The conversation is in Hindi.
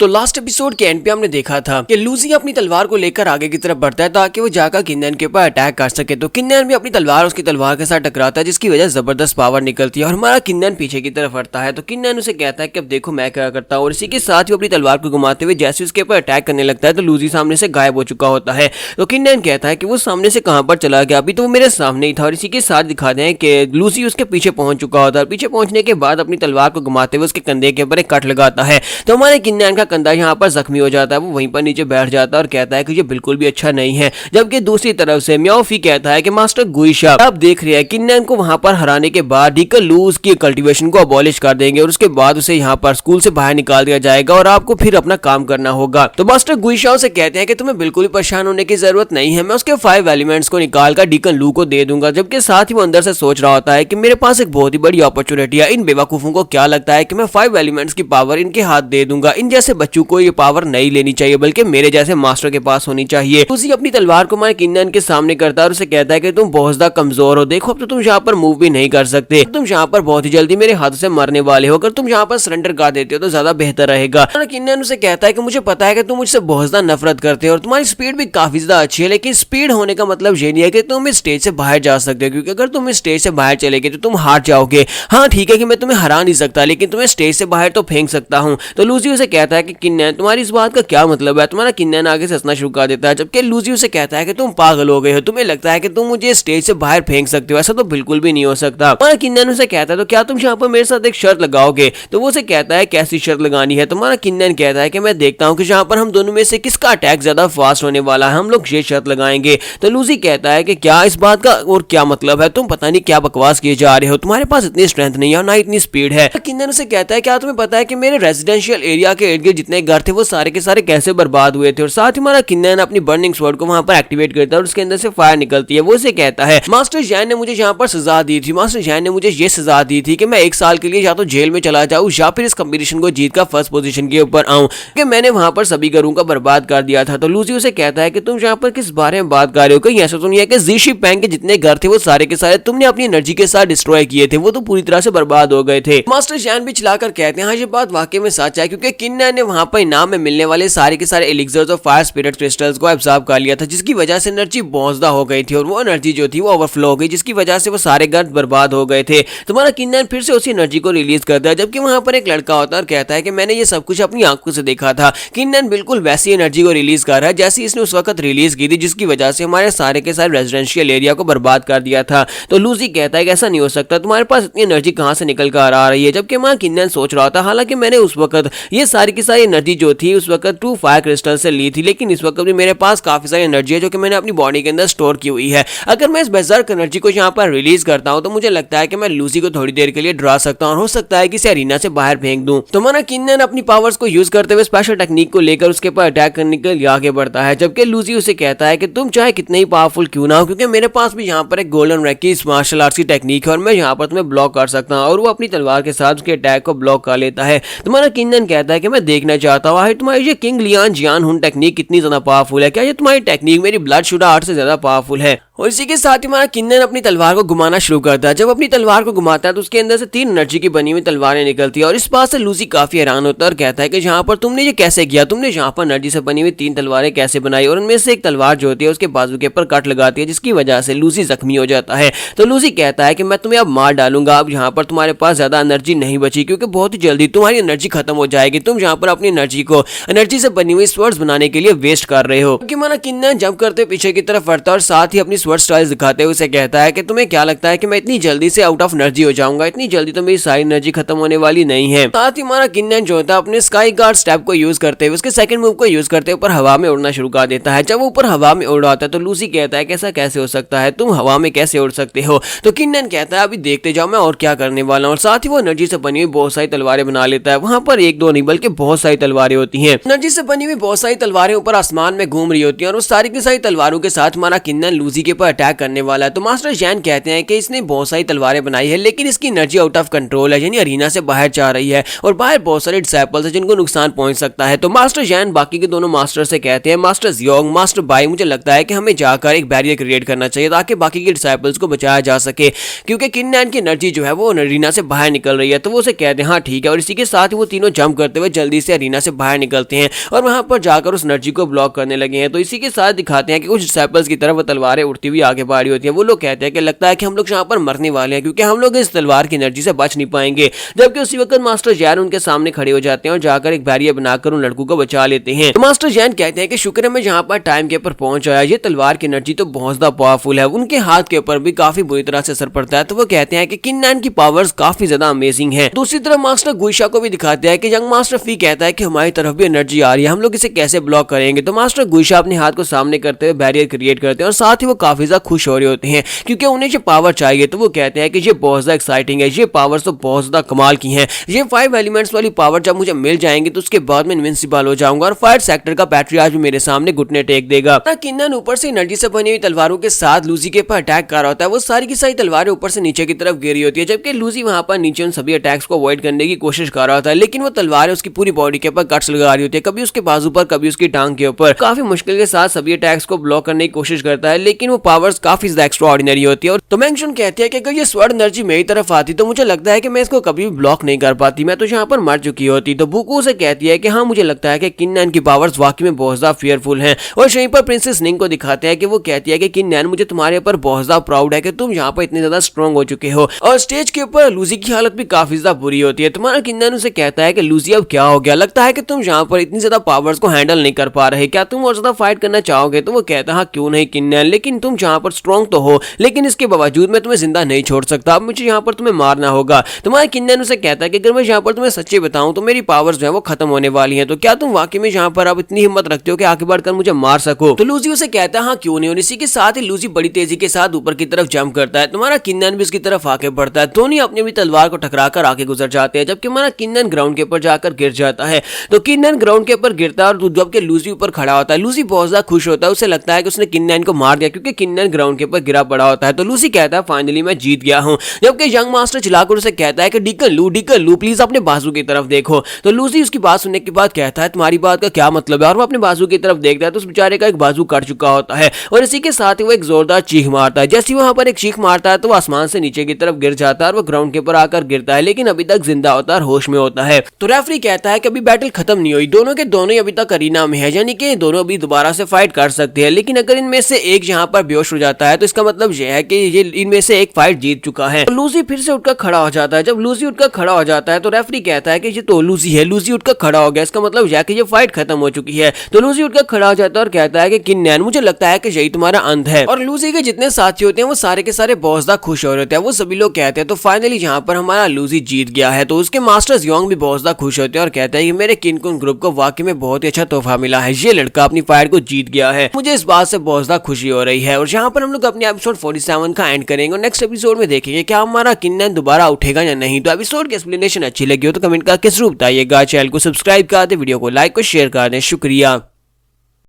तो लास्ट एपिसोड के एंड पे हमने देखा था कि लूजी अपनी तलवार को लेकर आगे की तरफ बढ़ता है ताकि वो जाकर किन्नन के ऊपर अटैक कर सके। तो किन्नन भी अपनी तलवार उसकी तलवार के साथ टकराता है जिसकी वजह से जबरदस्त पावर निकलती है और हमारा किन्नन पीछे की तरफ हटता है। तो किन्नन उसे कहता है कि अब देखो मैं क्या करता हूँ और इसी के साथ ही अपनी तलवार को घुमाते हुए जैसे उसके ऊपर अटैक करने लगता है तो लूजी सामने से गायब हो चुका होता है। तो किन्नन कहता है कि वो सामने से कहां पर चला गया, अभी तो वो मेरे सामने ही था। और इसी के साथ दिखाते हैं कि लूजी उसके पीछे पहुंच चुका होता है। पीछे पहुंचने के बाद अपनी तलवार को घुमाते हुए उसके कंधे के ऊपर एक कट लगाता है। तो हमारे किन्नन का कंधा यहाँ पर जख्मी हो जाता है, वो वहीं पर नीचे बैठ जाता है और कहता है कि ये बिल्कुल भी अच्छा नहीं है। जबकि दूसरी तरफ से म्याओफी कहता है कि मास्टर गुइशा आप देख रहे हैं किन्नन को वहां पर हराने के बाद डीकन लू उसकी कल्टीवेशन को अबॉलिश कर देंगे और उसके बाद उसे यहाँ पर स्कूल से बाहर निकाल दिया जाएगा और आपको फिर अपना काम करना होगा। तो मास्टर गुइशा उसे कहते हैं कि तुम्हें बिल्कुल भी परेशान होने की जरूरत नहीं है, मैं उसके 5 एलिमेंट्स को निकालकर डीकन लू को दे दूंगा। जबकि साथ ही वो अंदर से सोच रहा होता है कि मेरे पास एक बहुत ही बड़ी अपॉर्चुनिटी है। इन बेवकूफों को क्या लगता है कि मैं 5 एलिमेंट्स की पावर इनके हाथ दे दूंगा। इन जैसे बच्चों को ये पावर नहीं लेनी चाहिए बल्कि मेरे जैसे मास्टर के पास होनी चाहिए। उसी अपनी तलवार को हमारे किन्नन के सामने करता है और उसे कहता है कि तुम बहुत ज्यादा कमजोर हो, देखो अब तो तुम यहाँ पर मूव भी नहीं कर सकते, तुम यहाँ पर बहुत ही जल्दी मेरे हाथ से मरने वाले हो, अगर तुम यहाँ पर सरेंडर कर देते हो तो ज्यादा बेहतर रहेगा। किन्नन उसे कहता है कि मुझे पता है कि तुम मुझसे बहुत ज्यादा नफरत करते हो और तुम्हारी स्पीड भी काफी ज्यादा अच्छी है, लेकिन स्पीड होने का मतलब ये नहीं है कि तुम इस स्टेज से बाहर जा सकते हो, क्योंकि अगर तुम इस स्टेज से बाहर चले गए तो तुम हार जाओगे। हाँ ठीक है कि मैं तुम्हें हरा नहीं सकता लेकिन तुम्हें स्टेज से बाहर तो फेंक सकता हूँ। तो लूजी उसे कहता है कि किन्नन तुम्हारी इस बात का क्या मतलब है। तुम्हारा किन्नन आगे से हंसना शुरू कर देता है, जबकि लूजी उसे कहता है कि तुम पागल हो गए हो, तुम्हें लगता है कि तुम मुझे स्टेज से बाहर फेंक सकते हो, ऐसा तो बिल्कुल भी नहीं हो सकता। तुम्हारा किन्नन उसे कहता है तो क्या तुम यहाँ पर मेरे साथ एक शर्त लगाओगे। तो वो उसे कहता है कैसी शर्त लगानी है। तुम्हारा किन्नन कहता है कि मैं देखता हूँ कि यहाँ पर हम दोनों में से किसका अटैक ज्यादा फास्ट होने वाला है, हम लोग ये शर्त लगाएंगे। तो लूजी कहता है कि क्या इस बात का और क्या मतलब है, तुम पता नहीं क्या बकवास किए जा रहे हो, तुम्हारे पास इतनी स्ट्रेंथ नहीं है और ना इतनी स्पीड है। किन्नन उसे कहता है क्या तुम्हें पता है कि मेरे रेजिडेंशियल एरिया के इर्द गिर्द जितने घर थे वो सारे के सारे कैसे बर्बाद हुए थे। और साथ ही हमारा किन्नन अपनी बर्निंग स्वॉर्ड को वहां पर एक्टिवेट करता है और उसके अंदर से फायर निकलती है। वो उसे कहता है मास्टर जैन ने मुझे यहाँ पर सजा दी थी, मास्टर जैन ने मुझे ये सजा दी थी कि मैं 1 साल के लिए या तो जेल में चला जाऊँ या फिर इस कंपटीशन को जीत कर फर्स्ट पोजीशन के ऊपर आऊं, कि मैंने वहां पर सभी घरों का बर्बाद कर दिया था। तो लूजी उसे कहता है कि तुम यहाँ पर किस बारे में बात कर रहे हो, कहीं ऐसा तो नहीं है कि ज़ी पैंग के जितने घर थे वो सारे के सारे तुमने अपनी एनर्जी के साथ डिस्ट्रॉय किए थे, वो तो पूरी तरह से बर्बाद हो गए थे। मास्टर जैन भी चिल्लाकर कहते हैं हाँ ये बात वाकई में सच है, क्योंकि किन्नन ने वहां पर इनाम में मिलने वाले सारे के सारे एलिक्सर्स और फायर स्पिरिट क्रिस्टल्स को एब्जॉर्ब कर लिया था, जिसकी वजह से एनर्जी बहुत ज्यादा हो गई थी और वो एनर्जी जो थी वो ओवरफ्लो हो गई, जिसकी वजह से वो सारे घर बर्बाद हो गए थे। तुम्हारा किन्नन फिर से उसी एनर्जी को रिलीज करता है, जबकि वहां पर एक लड़का होता है और कहता है कि मैंने ये सब कुछ अपनी आंखों से देखा था। किन्नन बिल्कुल वैसी एनर्जी को रिलीज कर रहा है जैसी इसने उस वक्त रिलीज की थी, जिसकी वजह से हमारे सारे के सारे रेजिडेंशियल एरिया को बर्बाद कर दिया था। तो लूजी कहता है कि ऐसा नहीं हो सकता, तुम्हारे पास इतनी एनर्जी कहां से निकल कर आ रही है। जबकि वहां किन्नन सोच रहा था हालांकि मैंने उस वक्त ये सारी की सारी एनर्जी जो थी उस वक्त 2 फायर क्रिस्टल से ली थी, लेकिन इस वक्त भी मेरे पास काफी सारी एनर्जी है जो कि मैंने अपनी बॉडी के अंदर स्टोर की हुई है। अगर मैं इस बर्जर्क एनर्जी को यहाँ पर रिलीज करता हूँ तो मुझे लगता है कि मैं लूजी को थोड़ी देर के लिए डरा सकता हूँ और हो सकता है कि इसे अरीना से बाहर फेंक दूं। तो हमारा किन्नन अपनी पावर्स को यूज करते हुए स्पेशल टेक्निक को लेकर उसके ऊपर अटैक करने के लिए आगे बढ़ता है, जबकि लूजी उसे कहता है कि तुम चाहे कितने ही पावरफुल क्यों ना हो, क्योंकि मेरे पास भी यहाँ पर एक गोल्डन रैक की मार्शल आर्ट्स की टेक्निक है और मैं यहाँ पर तुम्हें ब्लॉक कर सकता हूँ। और वो अपनी तलवार के साथ उसके अटैक को ब्लॉक कर लेता है। तुम्हारा किन्नन कहता है कि मैं देखना चाहता हूँ तुम्हारी ये किंग लियान जियान हुन टेक्निक कितनी ज्यादा पावरफुल है, क्या ये तुम्हारी टेक्निक मेरी ब्लड शुगर आर्ट से ज्यादा पावरफुल है। और इसी के साथ ही हमारा किन्नन अपनी तलवार को घुमाना शुरू करता है। जब अपनी तलवार को घुमाता है तो उसके अंदर से 3 एनर्जी की बनी हुई तलवारें निकलती है और इस बात से लूजी काफी हैरान होता है और कहता है कि यहाँ पर तुमने ये कैसे किया, तुमने यहाँ पर एनर्जी से बनी हुई 3 तलवारें कैसे बनाई। और उनमें से एक तलवार जो होती है उसके बाजू के ऊपर कट लगाती है, जिसकी वजह से लूजी जख्मी हो जाता है। तो लूजी कहता है कि मैं तुम्हें अब मार डालूंगा, अब यहाँ पर तुम्हारे पास ज्यादा एनर्जी नहीं बची, क्योंकि बहुत ही जल्दी तुम्हारी एनर्जी खत्म हो जाएगी, तुम यहाँ पर अपनी एनर्जी को एनर्जी से बनी हुई स्वर्ड्स बनाने के लिए वेस्ट कर रहे हो। क्योंकि हमारा किन्नन जंप करते पीछे की तरफ बढ़ता है और साथ ही अपनी स्वर्ड स्टाइल्स दिखाते उसे कहता है कि तुम्हें क्या लगता है कि मैं इतनी जल्दी से आउट ऑफ एनर्जी हो जाऊंगा, इतनी जल्दी तो मेरी सारी एनर्जी खत्म होने वाली नहीं है। साथ ही हमारा किन्नन जो होता है अपने स्काई गार्ड स्टेप को यूज करते हुए उसके सेकंड मूव को यूज करते ऊपर हवा में उड़ना शुरू कर देता है। जब वो ऊपर हवा में उड़ रहा होता है तो लूसी कहता है कि ऐसा कैसे हो सकता है, तुम हवा में कैसे उड़ सकते हो। तो किन्नन कहता है अभी देखते जाओ मैं और क्या करने वाला हूँ। और साथ ही वो एनर्जी से बनी हुई बहुत सारी तलवारें बना लेता है। वहां पर 1-2 नहीं बल्कि बहुत सारी तलवारें होती हैं। एनर्जी से बनी हुई बहुत सारी तलवारें ऊपर आसमान में घूम रही होती हैं और उस सारी की सारी तलवारों के साथ हमारा किन्नन लूजी के ऊपर अटैक करने वाला है। तो मास्टर जैन कहते हैं कि इसने बहुत सारी तलवारें बनाई है लेकिन इसकी एनर्जी आउट ऑफ कंट्रोल है, यानी अरीना से बाहर जा रही है और बाहर बहुत सारे डिसाइपल्स हैं जिनको नुकसान पहुंच सकता है। तो मास्टर जैन बाकी के दोनों मास्टर से कहते हैं, मास्टर जियोंग, मास्टर बाई, मुझे लगता है कि हमें जाकर एक बैरियर क्रिएट करना चाहिए ताकि बाकी के डिसाइपल्स को बचाया जा सके, क्योंकि किन नैन की एनर्जी जो है वो अरीना से बाहर निकल रही है। तो वो उसे कहते हैं हाँ ठीक है, और इसी के साथ ही वो तीनों जंप करते हुए जल्दी से अरीना से बाहर निकलते हैं और वहां पर जाकर उस एनर्जी को ब्लॉक करने लगे हैं। तो इसी के साथ दिखाते हैं कि कुछ डिसाइपल्स की तरफ तलवारें उड़ती हुई आगे बढ़ रही होती है। वो लोग कहते हैं कि लगता है कि हम लोग यहाँ पर मरने वाले हैं क्योंकि हम लोग इस तलवार की एनर्जी से बच नहीं पाएंगे। जबकि उसी वक्त मास्टर जैन उनके सामने खड़े हो जाते हैं और जाकर एक बैरियर बनाकर उन लड़कों को बचा लेते हैं। तो मास्टर जैन कहते हैं कि शुक्र है मैं जहाँ पर टाइम के ऊपर पहुंच आया, ये तलवार की एनर्जी तो बहुत ज्यादा पावरफुल है। उनके हाथ के ऊपर भी काफी बुरी तरह से असर पड़ता है। तो वो कहते हैं कि किन नैन की पावर्स काफी ज्यादा अमेजिंग है। दूसरी तरफ मास्टर गुइशा को भी दिखाते हैं कि यंग मास्टर फी कहता है कि हमारी तरफ भी एनर्जी आ रही है, हम लोग इसे कैसे ब्लॉक करेंगे। तो मास्टर गुइशा अपने हाथ को सामने करते हुए बैरियर क्रिएट करते हैं और साथ ही वो काफी ज्यादा खुश हो रहे होते हैं क्योंकि उन्हें जो पावर चाहिए। तो वो कहते हैं कि ये बहुत ज्यादा एक्साइटिंग है, ये पावर्स तो बहुत ज्यादा कमाल की हैं। ये 5 एलिमेंट्स वाली पावर जब मुझे मिल जाएंगे तो उसके बाद मैं इनविंसिबल हो जाऊंगा और फायर सेक्टर का पैट्रियार्च भी मेरे सामने घुटने टेक देगा। किन्नन ऊपर से एनर्जी से बनी हुई तलवारों के साथ लूजी के ऊपर अटैक कर रहा होता है। वो सारी की सारी तलवारें ऊपर से नीचे की तरफ गिरी होती है, जबकि लूजी वहां पर नीचे उन सभी अटैक्स को अवॉइड करने की कोशिश कर रहा होता है, लेकिन वो तलवारें उसकी पूरी बॉडी के ऊपर कट्स लगा रही होती है, कभी उसके बाजू पर कभी उसकी टांग के ऊपर। काफी मुश्किल के साथ सभी अटैक्स को ब्लॉक करने की कोशिश करता है, लेकिन वो पावर्स काफी ज्यादा एक्स्ट्रा ऑर्डिनरी होती है। और तो मेंशन कहते हैं कि अगर ये स्वर्ण एनर्जी मेरी तरफ आती तो मुझे लगता है कि मैं इसको कभी भी ब्लॉक नहीं कर पाती, मैं तो यहाँ पर मर चुकी होती। तो बुकू से कहती है कि हाँ मुझे लगता है कि किन नैन की पावर्स वाकई में बहुत ज्यादा फियरफुल हैं। और यहीं पर प्रिंसेस निंग को दिखाते हैं कि वो कहती है कि किन नैन मुझे तुम्हारे ऊपर बहुत ज्यादा प्राउड है कि तुम यहाँ पर इतने ज्यादा स्ट्रॉन्ग हो चुके हो। और स्टेज के ऊपर लूजी की हालत भी काफी ज्यादा बुरी होती है। तुम्हारा किन नैन उसे कहता है कि लूजी अब क्या हो गया, लगता है कि तुम यहाँ पर इतनी ज्यादा पावर्स को हैंडल नहीं कर पा रहे, क्या तुम और ज्यादा फाइट करना चाहोगे। तो वो कहता है हाँ क्यों नहीं किन नैन, लेकिन तुम यहाँ पर स्ट्रॉन्ग तो हो, लेकिन इसके बावजूद मैं तुम्हें जिंदा नहीं छोड़ सकता, अब मुझे यहाँ पर तुम्हें मारना होगा। तुम्हारे किन नैन उसे कहता है कि अगर मैं यहाँ पर तुम्हें सच्ची बताऊं तो मेरी पावर्स जो है वो खत्म होने वाली हैं, तो क्या तुम वाकई में यहाँ पर अब इतनी हिम्मत रखते हो कि आगे बढ़कर मुझे मार सको। तो लूजी उसे कहता है हाँ क्यों नहीं। और इसी के साथ ही लूजी बड़ी तेजी के साथ ऊपर की तरफ जंप करता है। तुम्हारा किन्नन भी उसकी तरफ आगे बढ़ता है, दोनों अपनी अपनी तलवार को टकराकर आगे गुजर जाते हैं, जबकि हमारा किन्नन ग्राउंड के ऊपर जाकर गिर जाता है। तो किन्नन ग्राउंड के ऊपर गिरता है और जबकि लूजी ऊपर खड़ा होता है। लूजी बहुत ज्यादा खुश होता है, उसे लगता है कि उसने किन्नन को मार दिया क्योंकि किन्नन ग्राउंड के ऊपर गिरा पड़ा होता है। तो लूजी कहता है फाइनली मैं जीत गया हूँ, जबकि यंग मास्टर चिल्लाकर उसे कहता है कि डिकन लू प्लीज अपने बाजू की तरफ देखो। तो लूजी उसकी बात सुनने के बाद कहता है तुम्हारी बात का क्या मतलब है, और वो अपने बाजू की तरफ देखता है तो उस बेचारे का एक बाजू कट चुका होता है। और इसी के साथ ही वो एक जोरदार चीख मारता है। जैसे वहां पर एक चीख मारता है तो वो आसमान से नीचे की तरफ गिर जाता है और वो ग्राउंड के ऊपर आकर गिरता है, लेकिन अभी तक जिंदा होता है और होश में होता है। तो रेफरी कहता है कि अभी बैटल खत्म नहीं हुई, दोनों के दोनों ही अभी तक अरीना में है, यानी कि दोनों अभी दोबारा से फाइट कर सकते हैं। लेकिन अगर इनमें से एक यहाँ पर बेहोश हो जाता है तो इसका मतलब यह है कि ये इनमें से एक फाइट जीत चुका है। तो लूजी फिर से उठकर खड़ा हो जाता है। जब लूजी उठकर खड़ा हो जाता है तो रेफरी कहता है कि ये तो लूजी है, लूजी उठकर खड़ा हो गया, इसका मतलब यह है कि ये फाइट खत्म हो चुकी है। तो लूजी उठकर खड़ा हो जाता है और कहता है कि किन नैन मुझे लगता है कि यही तुम्हारा अंत है। और लूजी के जितने साथी होते हैं वो सारे के सारे बहुत ज्यादा खुश हो रहे होते हैं। वो सभी लोग कहते हैं तो फाइनली यहाँ पर हमारा लूजी जीत गया है। तो उसके मास्टर जियोंग भी बहुत ज्यादा खुश होते हैं और कहते हैं कि मेरे किनकुन ग्रुप को वाकई में बहुत ही अच्छा तोहफा मिला है, ये लड़का अपनी फाइट को जीत गया है, मुझे इस बात से बहुत ज्यादा खुशी हो रही है। और यहाँ पर हम लोग अपने एपिसोड 47 का एंड करेंगे और नेक्स्ट एपिसोड में देखेंगे क्या हमारा किन्नन दोबारा उठेगा या नहीं। तो एपिसोड की एक्सप्लेनेशन अच्छी लगी हो तो कमेंट करके जरूर बताइएगा। चैनल को सब्सक्राइब कर दे, वीडियो को लाइक और शेयर कर दें। शुक्रिया।